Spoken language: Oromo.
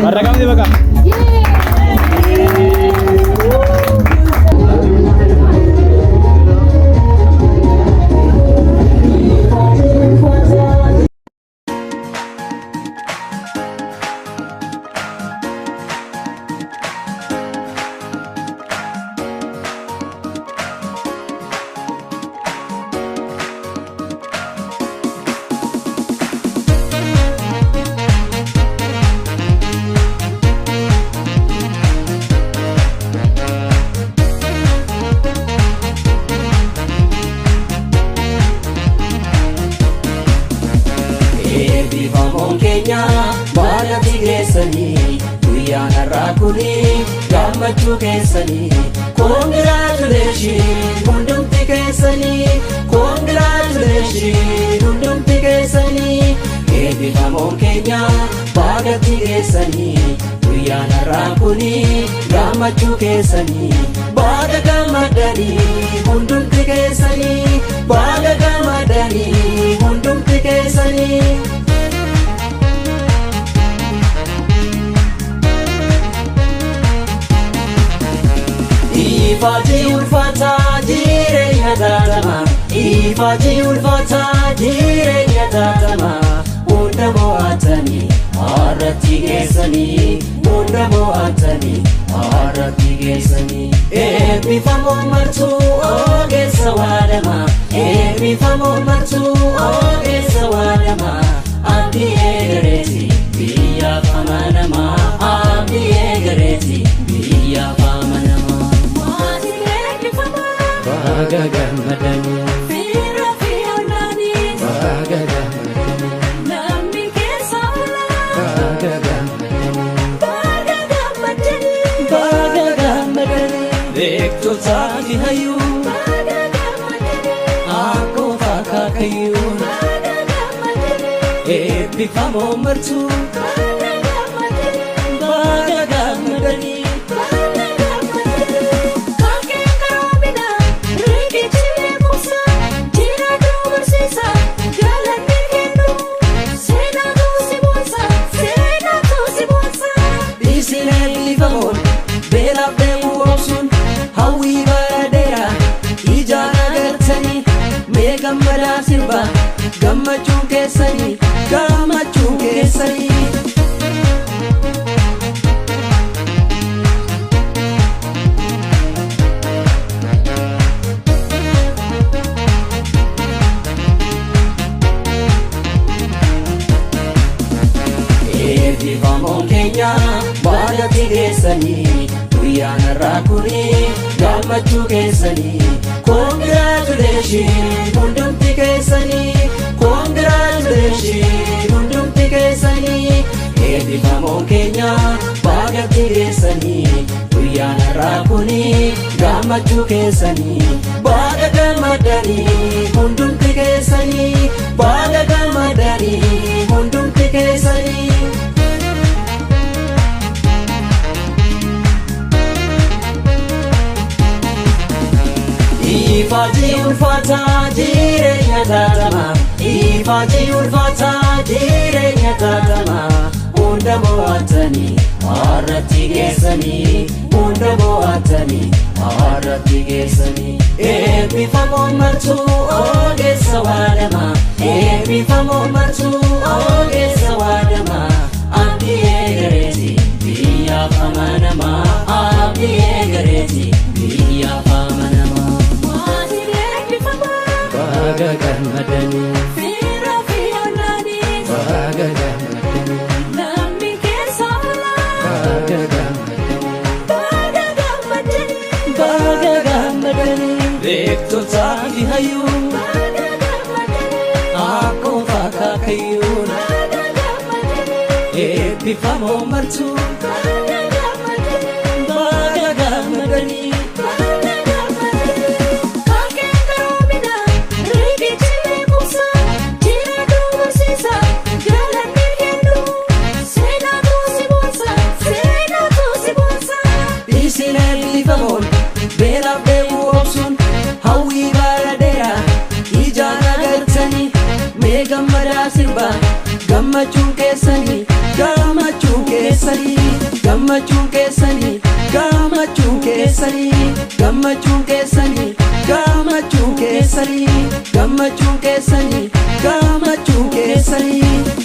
Barakam di baka. Baga tigesani, kuyana rakuni, gammachu kesani. Congratulations, mundum tigesani. Congratulations, mundum tigesani. Eebifamon Kenya, baga tigesani, kuyana rakuni, gammachu kesani. Baga gammadani, mundum tigesani. Baga gammadani, mundum tigesani. Ifati ulfata jireenya tatama, ifati ulfata jireenya tatama. Hunda mo'atanii har'atti geessanii, hunda mo'atanii har'atti geessanii. Eebbifamoon martuu ogeessa waadama, eebbifamoon martuu ogeessa waadama. Abdii eegareeti biyyaaf amanamaa, abdii eegareeti biyyaaf amanamaa. Baga gammadani, fira fiyoolani. baga gammadani, Namni keessa oola. baga gammadani, Baga gammadani. baga gammadani. Beektotaati hayyuu Baga gammadani. akkoo faakaakayyuu. Baga gammadani. Eebbifamoon martuu Baga gammadani. baga gammadani. Baga gammadani. Kankeen karoomina, riqichi beekumsa. Jira dubarsiisa, galanni kennu. Seenaatu si boonsa, seenaatu si boonsa. Isin eebbifamoon beelaaf deemuu obsuun hawwii baadheera ijaan agartanii. Mee gammadaa sirba gammachuun keessanii, gammachuun keessanii. Eebbifamoon Kenya baga tigesanii, guyyaan raakuni gammachuu keessanii. Congratulations, hundumti keessanii. Congratulations, hundumti keessanii. Eebbifamoon Kenya baga tigesanii, guyyaan raakuni gammachuu keessanii. Baga gammadanii, hundumti keessanii. Baga gammadanii, hundumti keessanii. Ifati ulfata jireenya tatama, ifati ulfata jireenya tatama. Hunda mo'atanii har'atti geessanii, hunda mo'atanii har'atti geessanii. Eebbifamoon martuu ogeessa waadama, eebbifamoon martuu ogeessa waadama. Abdii eegareeti biyyaaf amanamaa, abdii eegareeti biyyaaf amanamaa. Baga gammadani, Fira fiyoolani. baga gammadani, Namni keessa oola. baga gammadani, Baga gammadani. baga gammadani. Beektotaati hayyuu Baga gammadani. akkoo faakaakayyuu. Baga gammadani. Eebbifamoon martuu Baga gammadani. baga gammadani. Baga gammadani. Kankeen karoomina, riqichi beekumsa. Jira dubarsiisa, galanni kennu. Seenaatu si boonsa, seenaatu si boonsa. Isin eebbifamoon beelaaf deemuu obsuun hawwii baadheera ijaan agartanii. Mee gammadaa sirba gammachuu keessanii gammachuu keessanii gammachuu keessanii gammachuu keessanii gammachuu keessanii gammachuu keessanii gammachuu keessanii gammachuu keessanii